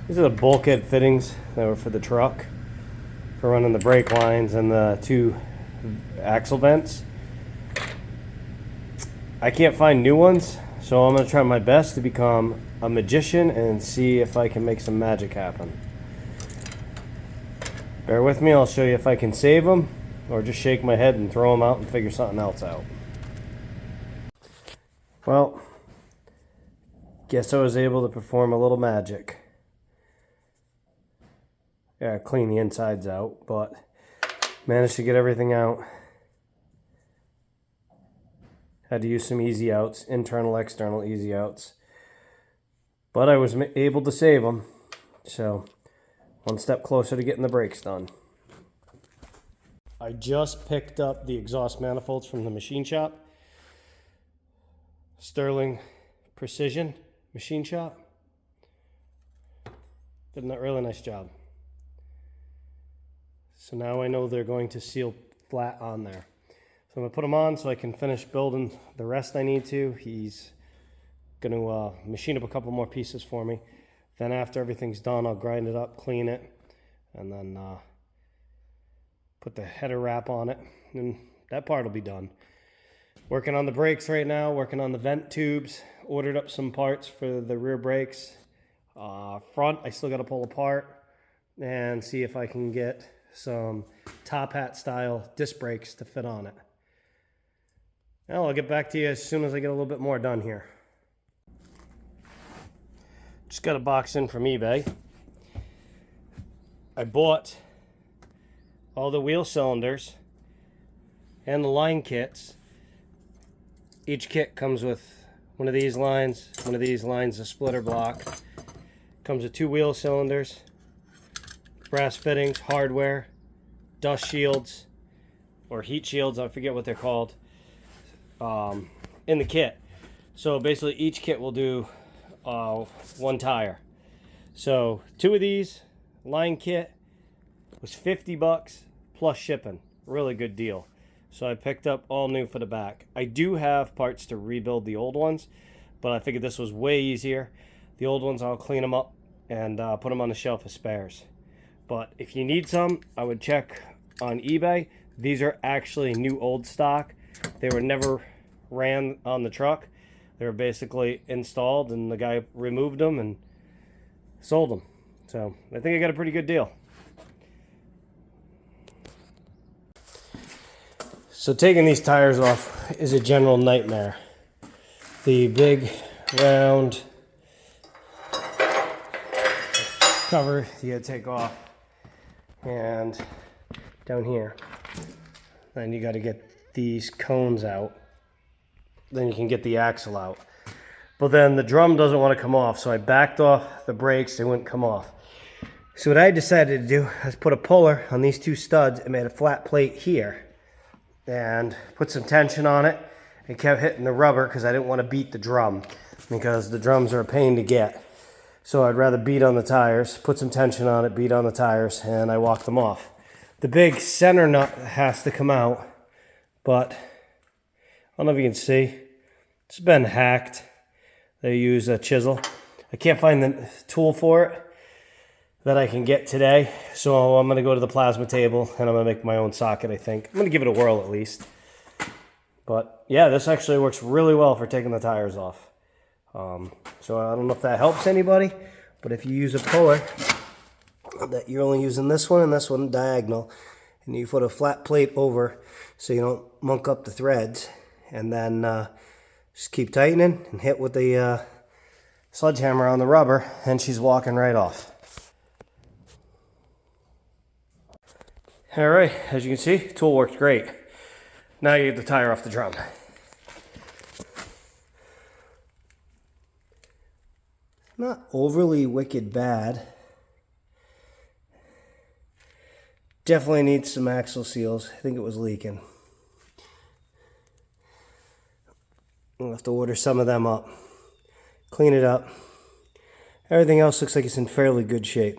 These are the bulkhead fittings that were for the truck, for running the brake lines and the two axle vents. I can't find new ones, so I'm going to try my best to become a magician and see if I can make some magic happen. Bear with me, I'll show you if I can save them, or just shake my head and throw them out and figure something else out. Well, guess I was able to perform a little magic. Yeah, clean the insides out, but managed to get everything out. Had to use some easy outs, internal, external easy outs. But I was able to save them, so one step closer to getting the brakes done. I just picked up the exhaust manifolds from the machine shop. Sterling Precision Machine Shop. Did a really nice job. So now I know they're going to seal flat on there. So I'm going to put them on so I can finish building the rest I need to. He's going to machine up a couple more pieces for me. Then after everything's done, I'll grind it up, clean it, and then put the header wrap on it. And that part will be done. Working on the brakes right now, working on the vent tubes. Ordered up some parts for the rear brakes. Front, I still got to pull apart and see if I can get some top hat style disc brakes to fit on it. Well, I'll get back to you as soon as I get a little bit more done here. Just got a box in from eBay. I bought all the wheel cylinders and the line kits. Each kit comes with one of these lines, a splitter block. Comes with 2 wheel cylinders, brass fittings, hardware, dust shields, or heat shields, I forget what they're called, in the kit. So basically each kit will do 1 tire. So 2 of these, line kit, was $50 plus shipping. Really good deal. So I picked up all new for the back. I do have parts to rebuild the old ones, but I figured this was way easier. The old ones, I'll clean them up and put them on the shelf as spares. But if you need some, I would check on eBay. These are actually new old stock. They were never ran on the truck. They were basically installed and the guy removed them and sold them. So I think I got a pretty good deal. So taking these tires off is a general nightmare. The big round cover you gotta take off, and down here, then you gotta get these cones out, then you can get the axle out. But then the drum doesn't want to come off, so I backed off the brakes, they wouldn't come off. So what I decided to do is put a puller on these 2 studs and made a flat plate here and put some tension on it and kept hitting the rubber because I didn't want to beat the drum, because the drums are a pain to get. So I'd rather beat on the tires, put some tension on it, beat on the tires, and I walk them off. The big center nut has to come out, but I don't know if you can see. It's been hacked. They use a chisel. I can't find the tool for it that I can get today, so I'm going to go to the plasma table and I'm going to make my own socket, I think. I'm going to give it a whirl at least. But yeah, this actually works really well for taking the tires off. So I don't know if that helps anybody, but if you use a puller, that you're only using this one and this one diagonal, and you put a flat plate over so you don't monk up the threads, and then just keep tightening and hit with the sledgehammer on the rubber, and she's walking right off. All right, as you can see, tool works great. Now you get the tire off the drum. Not overly wicked bad. Definitely needs some axle seals. I think it was leaking. I'll have to order some of them up. Clean it up. Everything else looks like it's in fairly good shape.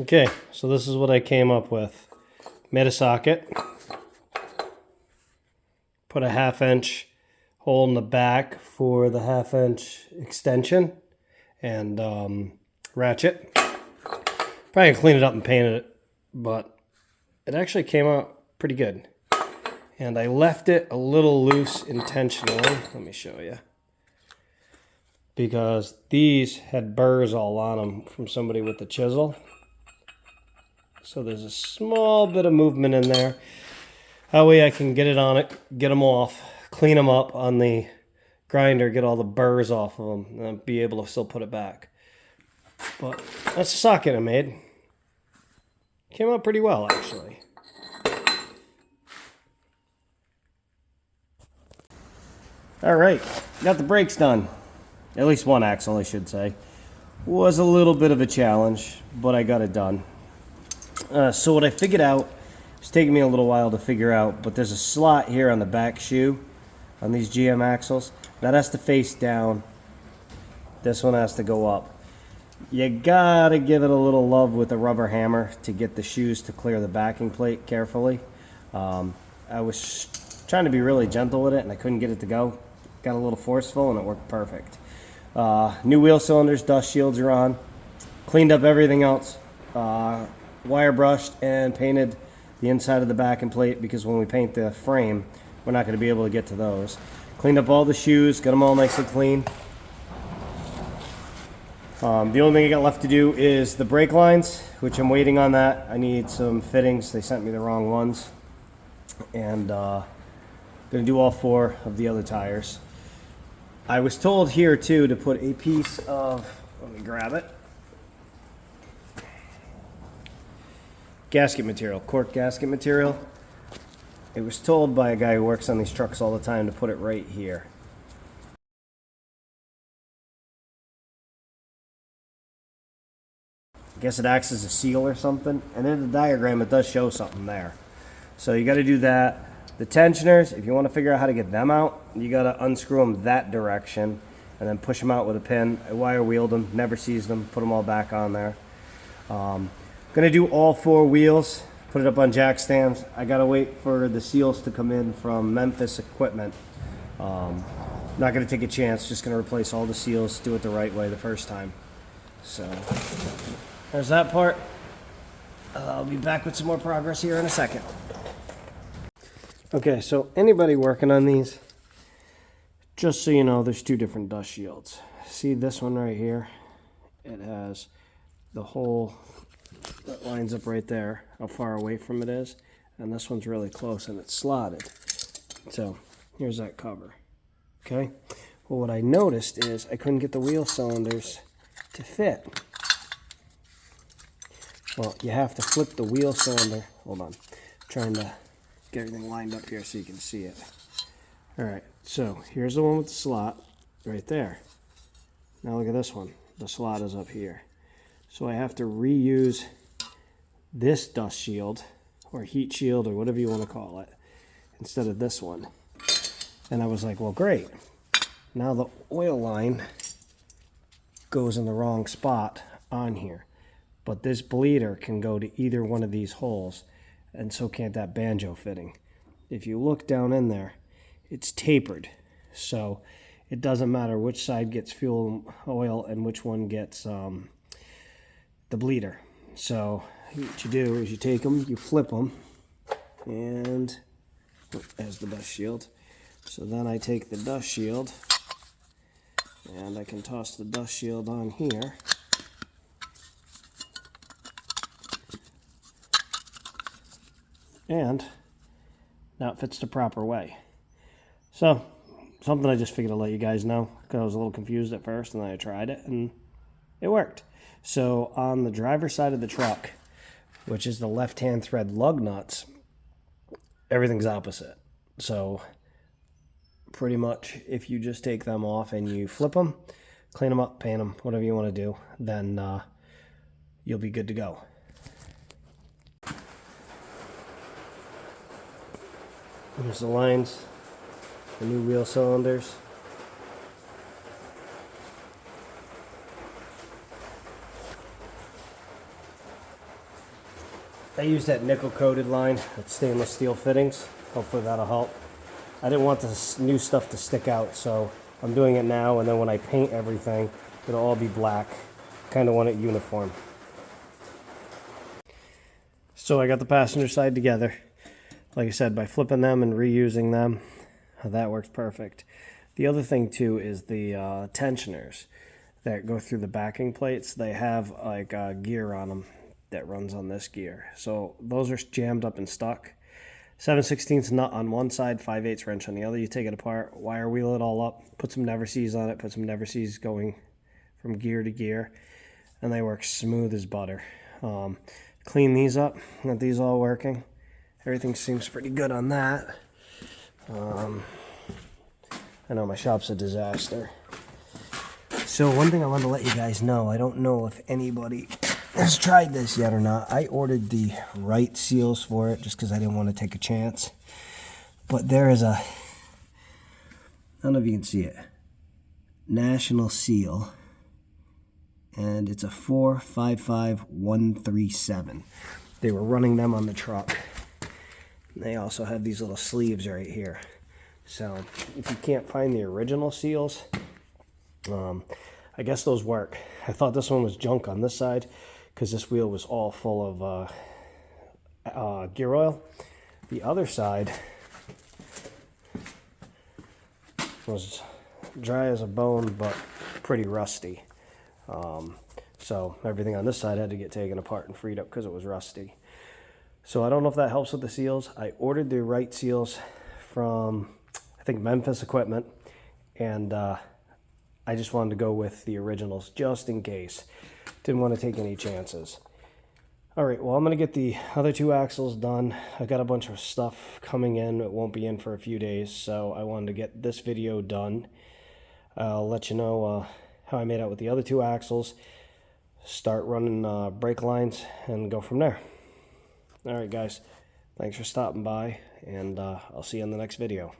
Okay, so this is what I came up with. Made a socket, put a 1/2 inch hole in the back for the 1/2 inch extension, and ratchet. Probably clean it up and painted it, but it actually came out pretty good. And I left it a little loose intentionally. Let me show you. Because these had burrs all on them from somebody with the chisel. So there's a small bit of movement in there. That way I can get it on it, get them off, clean them up on the grinder, get all the burrs off of them, and be able to still put it back. But that's the socket I made. Came out pretty well, actually. All right, got the brakes done. At least one axle, I should say. Was a little bit of a challenge, but I got it done. So what I figured out, it's taking me a little while to figure out, but there's a slot here on the back shoe on these GM axles. That has to face down. This one has to go up. You gotta give it a little love with a rubber hammer to get the shoes to clear the backing plate carefully. I was trying to be really gentle with it and I couldn't get it to go. Got a little forceful and it worked perfect. New wheel cylinders, dust shields are on. Cleaned up everything else. Wire brushed and painted the inside of the backing plate because when we paint the frame, we're not going to be able to get to those. Cleaned up all the shoes, got them all nice and clean. The only thing I got left to do is the brake lines, which I'm waiting on that. I need some fittings. They sent me the wrong ones. And going to do all 4 of the other tires. I was told here too to put a piece of, let me grab it, gasket material, cork gasket material. It was told by a guy who works on these trucks all the time to put it right here. I guess it acts as a seal or something, and in the diagram it does show something there. So you got to do that. The tensioners, if you want to figure out how to get them out, you got to unscrew them that direction and then push them out with a pin. I wire wheeled them, never seized them, put them all back on there. Gonna do all 4 wheels, put it up on jack stands. I gotta wait for the seals to come in from Memphis Equipment. Not gonna take a chance, just gonna replace all the seals, do it the right way the first time. So there's that part. I'll be back with some more progress here in a second. Okay, so anybody working on these, just so you know, there's 2 different dust shields. See this one right here? It has the hole that lines up right there, how far away from it is, and this one's really close and it's slotted. So here's that cover. Okay, well what I noticed is I couldn't get the wheel cylinders to fit. Well, you have to flip the wheel cylinder. Hold on, I'm trying to get everything lined up here so you can see it. Alright, so here's the one with the slot right there. Now look at this one. The slot is up here. So I have to reuse this dust shield or heat shield or whatever you want to call it instead of this one. And I was like, well, great. Now the oil line goes in the wrong spot on here. But this bleeder can go to either one of these holes, and so can't that banjo fitting. If you look down in there, it's tapered. So it doesn't matter which side gets fuel oil and which one gets the bleeder. So what you do is you take them, you flip them, and there's the dust shield. So then I take the dust shield and I can toss the dust shield on here. And now it fits the proper way. So something I just figured I'd let you guys know because I was a little confused at first, and then I tried it and it worked. So on the driver's side of the truck, which is the left-hand thread lug nuts, everything's opposite. So pretty much if you just take them off and you flip them, clean them up, paint them, whatever you want to do, then you'll be good to go. Here's the lines, the new wheel cylinders. I used that nickel coated line with stainless steel fittings. Hopefully that'll help. I didn't want the new stuff to stick out, so I'm doing it now, and then when I paint everything, it'll all be black. Kind of want it uniform. So I got the passenger side together. Like I said, by flipping them and reusing them, that works perfect. The other thing too is the tensioners that go through the backing plates. They have like a gear on them that runs on this gear. So those are jammed up and stuck. 7/16 nut on one side, 5/8 wrench on the other. You take it apart, wire wheel it all up, put some never sees on it, put some never sees going from gear to gear, and they work smooth as butter. Clean these up, got these all working. Everything seems pretty good on that. I know my shop's a disaster. So one thing I wanted to let you guys know, I don't know if anybody has tried this yet or not. I ordered the right seals for it just because I didn't want to take a chance. But there is a, I don't know if you can see it, national seal. And it's a 455137. They were running them on the truck. And they also have these little sleeves right here. So if you can't find the original seals, I guess those work. I thought this one was junk on this side because this wheel was all full of gear oil. The other side was dry as a bone but pretty rusty. So everything on this side had to get taken apart and freed up because it was rusty. So I don't know if that helps with the seals. I ordered the right seals from, I think, Memphis Equipment, and I just wanted to go with the originals just in case. Didn't want to take any chances. All right, well, I'm going to get the other two axles done. I got a bunch of stuff coming in. It won't be in for a few days, so I wanted to get this video done. I'll let you know how I made out with the other two axles, start running brake lines, and go from there. All right, guys, thanks for stopping by, and I'll see you in the next video.